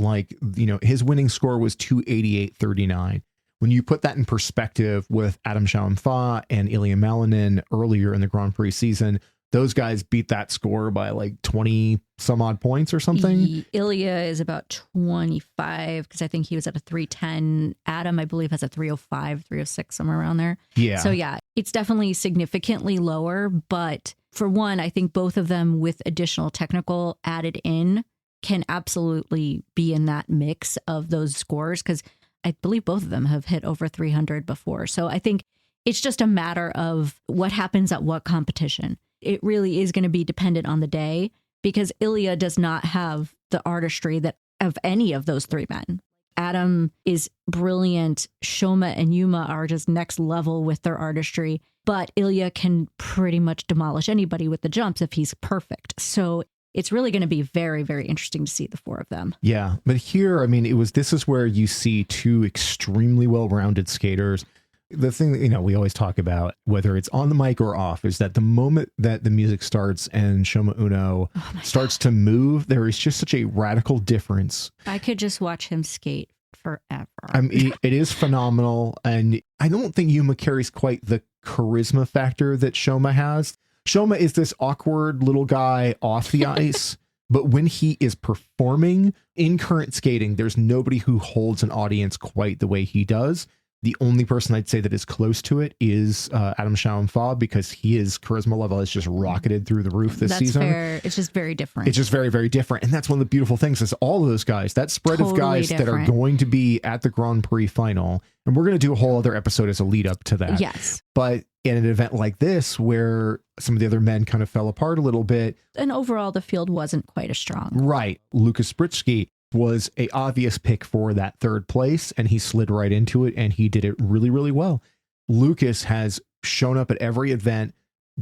his winning score was 288.39. When you put that in perspective with Adam Shaum-Fa and Ilya Malinin earlier in the Grand Prix season, those guys beat that score by like 20 some odd points or something. Ilya is about 25 because I think he was at a 310. Adam, I believe, has a 305, 306, somewhere around there. Yeah. So it's definitely significantly lower. But for one, I think both of them with additional technical added in can absolutely be in that mix of those scores because I believe both of them have hit over 300 before. So I think it's just a matter of what happens at what competition. It really is going to be dependent on the day because Ilya does not have the artistry that of any of those three men. Adam is brilliant. Shoma and Yuma are just next level with their artistry, but Ilya can pretty much demolish anybody with the jumps if he's perfect. So it's really going to be very, very interesting to see the four of them. Yeah. But here, I mean, this is where you see two extremely well-rounded skaters. The thing that, we always talk about, whether it's on the mic or off, is that the moment that the music starts and Shoma Uno starts to move, there is just such a radical difference. I could just watch him skate forever. I mean, it is phenomenal. And I don't think Yuma carries quite the charisma factor that Shoma has. Shoma is this awkward little guy off the ice. But when he is performing in current skating, there's nobody who holds an audience quite the way he does. The only person I'd say that is close to it is Adam Shaum-Fa because his charisma level has just rocketed through the roof this season. That's fair. It's just very different. It's just very, very different. And that's one of the beautiful things is all of those guys, that spread of guys that are going to be at the Grand Prix final. And we're going to do a whole other episode as a lead up to that. Yes. But in an event like this, where some of the other men kind of fell apart a little bit. And overall, the field wasn't quite as strong. Right. Lucas Spritsky was a obvious pick for that third place, and he slid right into it, and he did it really, really well. Lucas has shown up at every event,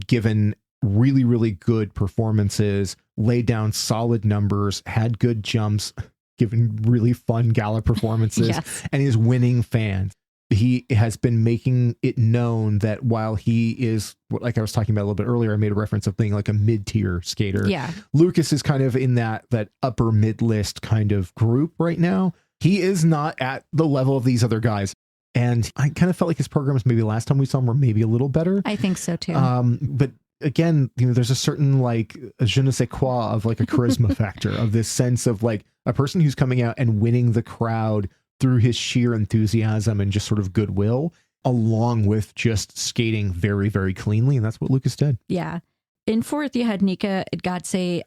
given really, really good performances, laid down solid numbers, had good jumps, given really fun gala performances, yes. And is winning fans. He has been making it known that while he is, like I was talking about a little bit earlier, I made a reference of being like a mid-tier skater. Yeah. Lucas is kind of in that upper mid-list kind of group right now. He is not at the level of these other guys. And I kind of felt like his programs maybe last time we saw him were maybe a little better. I think so too. But again, there's a certain like je ne sais quoi of like a charisma factor of this sense of like a person who's coming out and winning the crowd through his sheer enthusiasm and just sort of goodwill, along with just skating very, very cleanly. And that's what Lucas did. Yeah. In fourth, you had Nika Idgatse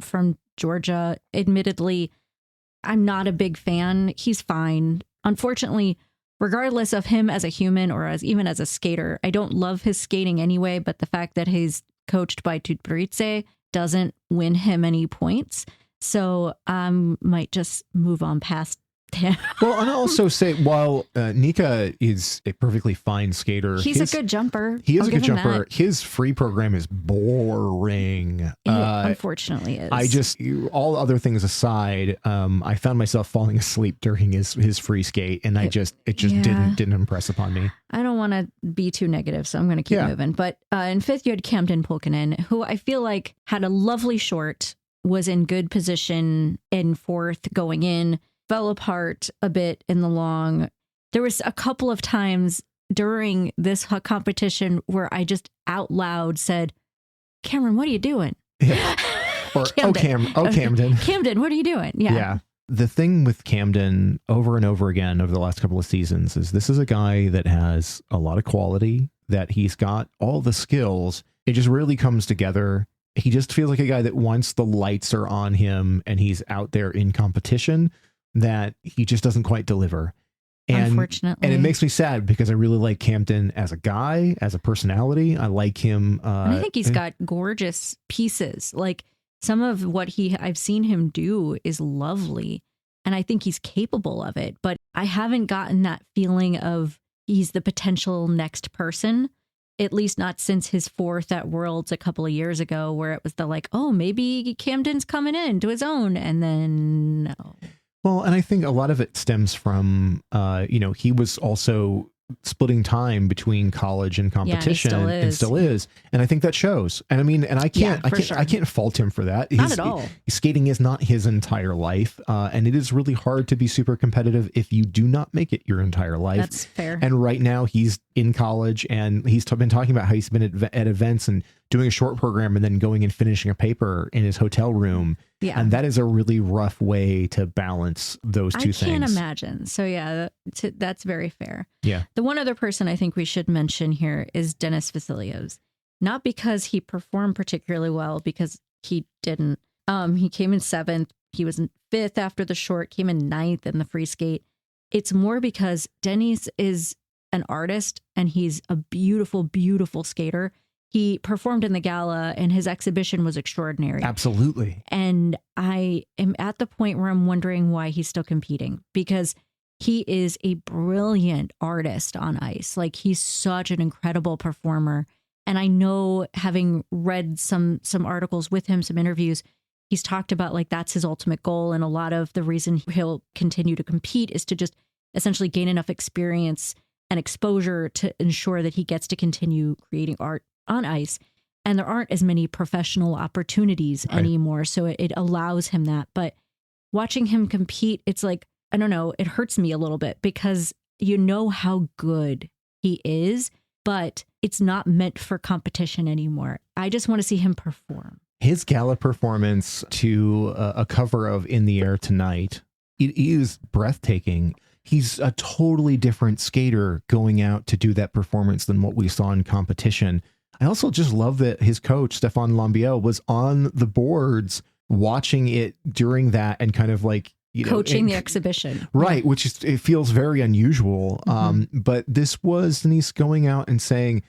from Georgia. Admittedly, I'm not a big fan. He's fine. Unfortunately, regardless of him as a human or even as a skater, I don't love his skating anyway, but the fact that he's coached by Tutberidze doesn't win him any points. So I might just move on past Well, and I'll also say, while Nika is a perfectly fine skater, he's a good jumper. He is I'll a good give him jumper. that. His free program is boring. It unfortunately is. All other things aside, I found myself falling asleep during his free skate, and it just didn't impress upon me. I don't want to be too negative, so I'm going to keep moving. But in fifth, you had Camden Pulkkinen, who I feel like had a lovely short, was in good position in fourth going in, fell apart a bit in the long. There was a couple of times during this competition where I just out loud said, Cameron, what are you doing? Yeah. Or, Camden. Camden, what are you doing? Yeah. The thing with Camden over and over again over the last couple of seasons is this is a guy that has a lot of quality, that he's got all the skills. It just really comes together. He just feels like a guy that once the lights are on him and he's out there in competition, that he just doesn't quite deliver. And, unfortunately. And it makes me sad because I really like Camden as a guy, as a personality. I like him. And I think he's got gorgeous pieces. Like some of what I've seen him do is lovely. And I think he's capable of it. But I haven't gotten that feeling of he's the potential next person. At least not since his fourth at Worlds a couple of years ago, where it was maybe Camden's coming into his own. And then no. Well, and I think a lot of it stems from, he was also splitting time between college and competition, and still is. And I think that shows. And I mean, and I can't fault him for that. Not at all. Skating is not his entire life. And it is really hard to be super competitive if you do not make it your entire life. That's fair. And right now he's in college, and he's been talking about how he's been at events and doing a short program and then going and finishing a paper in his hotel room. Yeah. And that is a really rough way to balance those two things. I can't imagine. So yeah, that's very fair. Yeah. The one other person I think we should mention here is Dennis Vasilios. Not because he performed particularly well, because he didn't. He came in seventh. He was in fifth after the short, came in ninth in the free skate. It's more because Dennis is an artist and he's a beautiful, beautiful skater. He performed in the gala and his exhibition was extraordinary. Absolutely. And I am at the point where I'm wondering why he's still competing, because he is a brilliant artist on ice. Like, he's such an incredible performer. And I know, having read some articles with him, some interviews, he's talked about like that's his ultimate goal. And a lot of the reason he'll continue to compete is to just essentially gain enough experience and exposure to ensure that he gets to continue creating art on ice. And there aren't as many professional opportunities anymore. So it allows him that. But watching him compete, it's like, I don't know, it hurts me a little bit because you know how good he is, but it's not meant for competition anymore. I just want to see him perform. His gala performance to a cover of In the Air Tonight, it is breathtaking. He's a totally different skater going out to do that performance than what we saw in competition. I also just love that his coach, Stéphane Lambiel, was on the boards watching it during that and kind of like, coaching the exhibition. Right. Which is, it feels very unusual. Mm-hmm. But this was Denise going out and saying,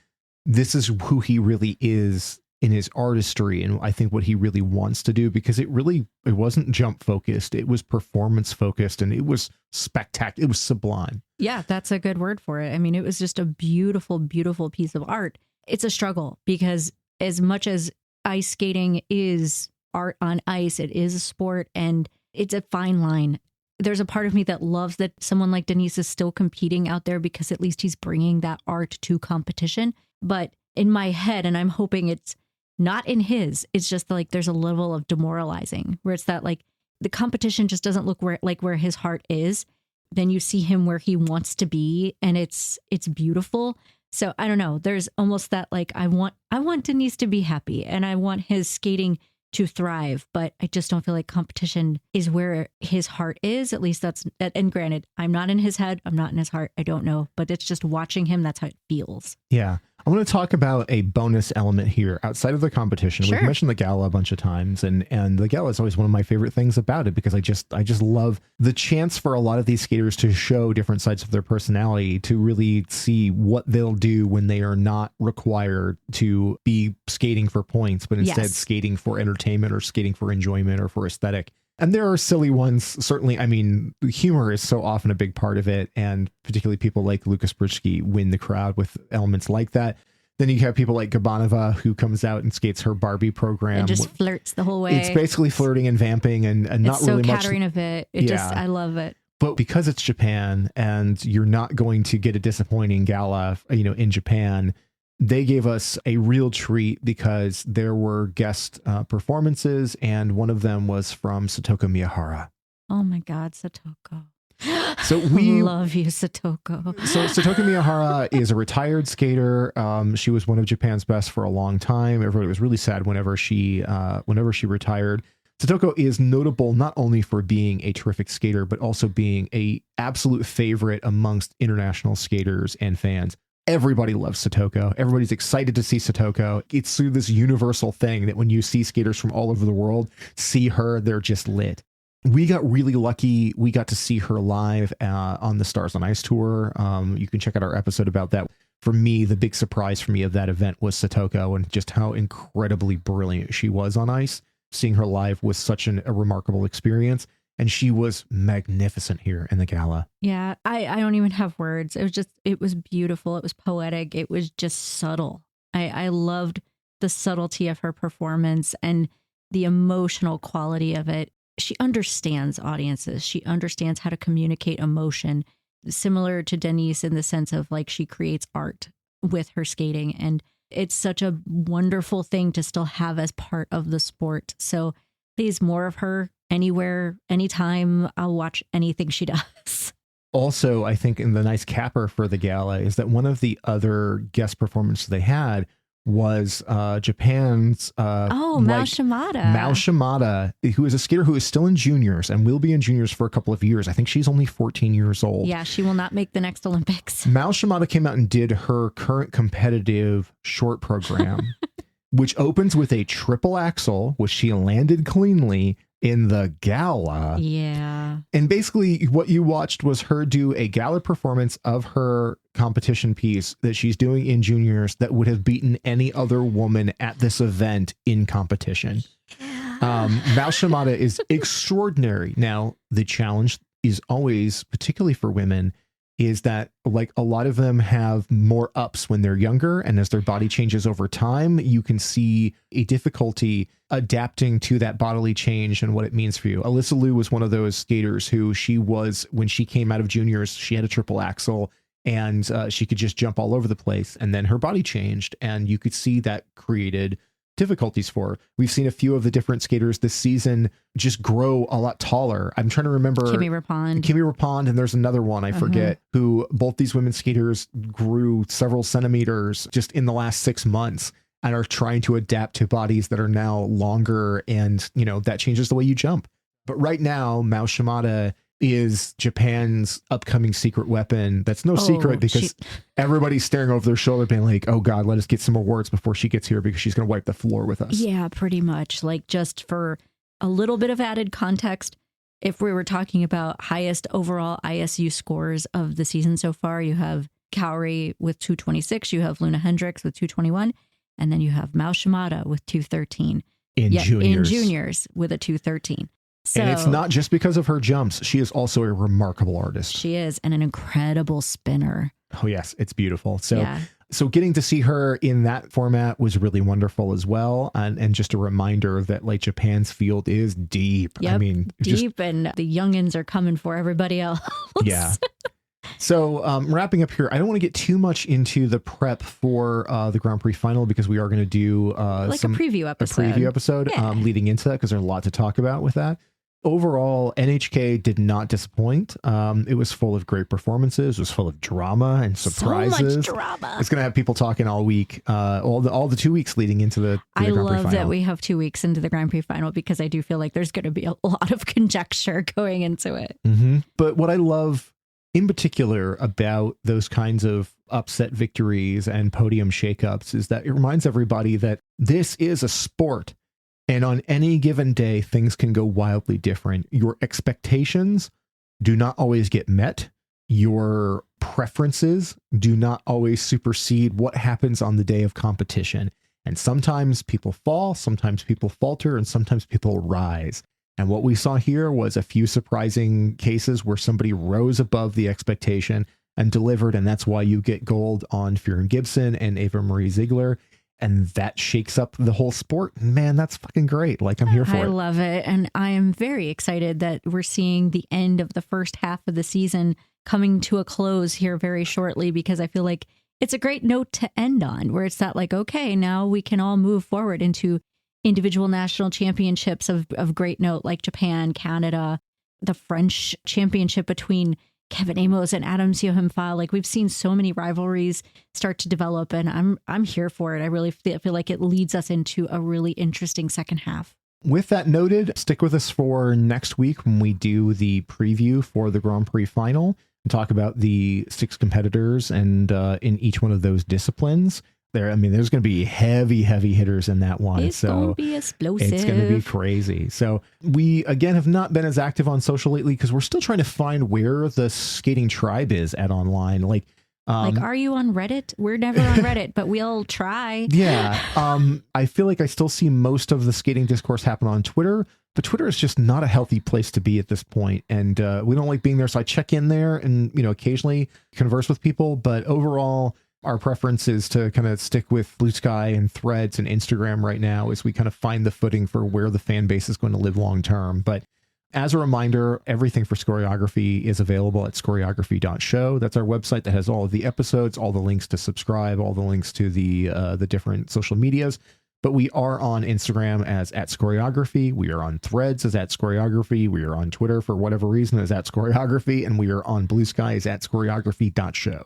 this is who he really is in his artistry. And I think what he really wants to do, because it wasn't jump focused. It was performance focused, and it was spectacular. It was sublime. Yeah, that's a good word for it. I mean, it was just a beautiful, beautiful piece of art. It's a struggle because as much as ice skating is art on ice, it is a sport and it's a fine line. There's a part of me that loves that someone like Denise is still competing out there because at least he's bringing that art to competition. But in my head, and I'm hoping it's not in his, it's just like there's a level of demoralizing where it's that like the competition just doesn't look where his heart is. Then you see him where he wants to be, and it's beautiful. So I don't know. There's almost that like I want Denise to be happy and I want his skating to thrive, but I just don't feel like competition is where his heart is. At least that's, and granted, I'm not in his head, I'm not in his heart, I don't know, but it's just watching him, that's how it feels. Yeah. I want to talk about a bonus element here outside of the competition. Sure. We've mentioned the gala a bunch of times, and the gala is always one of my favorite things about it because I just love the chance for a lot of these skaters to show different sides of their personality, to really see what they'll do when they are not required to be skating for points, but instead skating for entertainment or skating for enjoyment or for aesthetic. And there are silly ones, certainly. I mean, humor is so often a big part of it, and particularly people like Lucas Brzezicki win the crowd with elements like that. Then you have people like Gabanova, who comes out and skates her Barbie program. And just flirts the whole way. It's basically flirting and vamping and not really much. It's so Katarina of it. I love it. But because it's Japan and you're not going to get a disappointing gala, in Japan, they gave us a real treat because there were guest performances, and one of them was from Satoko Miyahara. Oh my God, Satoko. So we love you, Satoko. So Satoko Miyahara is a retired skater. She was one of Japan's best for a long time. Everybody was really sad whenever she retired. Satoko is notable not only for being a terrific skater, but also being a absolute favorite amongst international skaters and fans. Everybody loves Satoko. Everybody's excited to see Satoko. It's through this universal thing that when you see skaters from all over the world see her, they're just lit. We got really lucky. We got to see her live on the Stars on Ice tour. You can check out our episode about that. For me, the big surprise for me of that event was Satoko and just how incredibly brilliant she was on ice. Seeing her live was such a remarkable experience. And she was magnificent here in the gala. Yeah, I don't even have words. It was beautiful. It was poetic. It was just subtle. I loved the subtlety of her performance and the emotional quality of it. She understands audiences. She understands how to communicate emotion, similar to Denise in the sense of like she creates art with her skating. And it's such a wonderful thing to still have as part of the sport. So please, more of her. Anywhere, anytime, I'll watch anything she does. Also, I think in the nice capper for the gala is that one of the other guest performances they had was Japan's Mao Shimada. Mao Shimada, who is a skater who is still in juniors and will be in juniors for a couple of years. I think she's only 14 years old. Yeah, she will not make the next Olympics. Mao Shimada came out and did her current competitive short program, which opens with a triple axel, which she landed cleanly in the gala. Yeah. And basically what you watched was her do a gala performance of her competition piece that she's doing in juniors that would have beaten any other woman at this event in competition. Mao Shimada is extraordinary. Now, the challenge is always, particularly for women, is that like a lot of them have more ups when they're younger, and as their body changes over time, you can see a difficulty adapting to that bodily change and what it means for you. Alyssa Liu was one of those skaters who when she came out of juniors, she had a triple axel and she could just jump all over the place, and then her body changed and you could see that created difficulties for her. We've seen a few of the different skaters this season just grow a lot taller. I'm trying to remember Kimi Rapond, and there's another one I forget, who both these women skaters grew several centimeters just in the last 6 months and are trying to adapt to bodies that are now longer, and that changes the way you jump. But right now, Mao Shimada is Japan's upcoming secret weapon. That's no secret because everybody's staring over their shoulder being like, oh God, let us get some awards before she gets here because she's going to wipe the floor with us. Yeah, pretty much. Like, just for a little bit of added context, if we were talking about highest overall ISU scores of the season so far, you have Kaori with 226, you have Luna Hendricks with 221, and then you have Mao Shimada with 213. In juniors with a 213. So, and it's not just because of her jumps. She is also a remarkable artist. She is, and an incredible spinner. Oh, yes. It's beautiful. So getting to see her in that format was really wonderful as well. And just a reminder that like Japan's field is deep. Yep, I mean, deep, and the youngins are coming for everybody else. Yeah. So wrapping up here, I don't want to get too much into the prep for the Grand Prix final because we are going to do a preview episode, leading into that because there's a lot to talk about with that. Overall, NHK did not disappoint. It was full of great performances. It was full of drama and surprises. So much drama. It's going to have people talking all week, all the 2 weeks leading into the Grand Prix final. I love that we have 2 weeks into the Grand Prix final because I do feel like there's going to be a lot of conjecture going into it. Mm-hmm. But what I love in particular about those kinds of upset victories and podium shakeups is that it reminds everybody that this is a sport. And on any given day, things can go wildly different. Your expectations do not always get met. Your preferences do not always supersede what happens on the day of competition. And sometimes people fall, sometimes people falter, and sometimes people rise. And what we saw here was a few surprising cases where somebody rose above the expectation and delivered. And that's why you get gold on Fearon Gibson and Ava Marie Ziegler. And that shakes up the whole sport. Man, that's fucking great. Like, I'm here for it. I love it. And I am very excited that we're seeing the end of the first half of the season coming to a close here very shortly, because I feel like it's a great note to end on, where it's that like, okay, now we can all move forward into individual national championships of great note, like Japan, Canada, the French championship between Kevin Amos and Adam Siohimfa. Like, we've seen so many rivalries start to develop, and I'm here for it. I really feel like it leads us into a really interesting second half. With that noted, stick with us for next week when we do the preview for the Grand Prix final and talk about the 6 competitors and in each one of those disciplines. There's going to be heavy hitters in that one. It's going to be explosive. It's going to be crazy. So we, again, have not been as active on social lately because we're still trying to find where the skating tribe is at online. Like, are you on Reddit? We're never on Reddit, but we'll try. Yeah. I feel like I still see most of the skating discourse happen on Twitter, but Twitter is just not a healthy place to be at this point. And we don't like being there. So I check in there and, occasionally converse with people. But overall, our preference is to kind of stick with Blue Sky and Threads and Instagram right now as we kind of find the footing for where the fan base is going to live long term. But as a reminder, everything for Scoreography is available at scoreography.show. That's our website that has all of the episodes, all the links to subscribe, all the links to the different social medias. But we are on Instagram as @Scoreography. We are on Threads as @Scoreography. We are on Twitter for whatever reason as @Scoreography. And we are on Blue Sky as @Scoreography.show.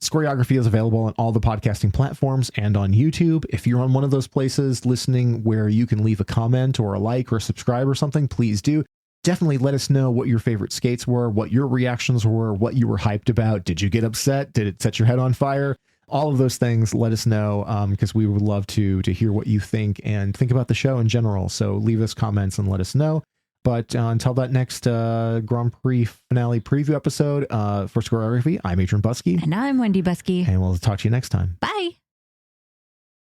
Scoreography is available on all the podcasting platforms and on YouTube. If you're on one of those places listening where you can leave a comment or a like or subscribe or something, please do. Definitely let us know what your favorite skates were, what your reactions were, what you were hyped about. Did you get upset? Did it set your head on fire? All of those things, let us know, because we would love to hear what you think and think about the show in general. So leave us comments and let us know. But until that next Grand Prix finale preview episode for Scoreography, I'm Adrian Buskey. And I'm Wendy Buskey. And we'll talk to you next time. Bye.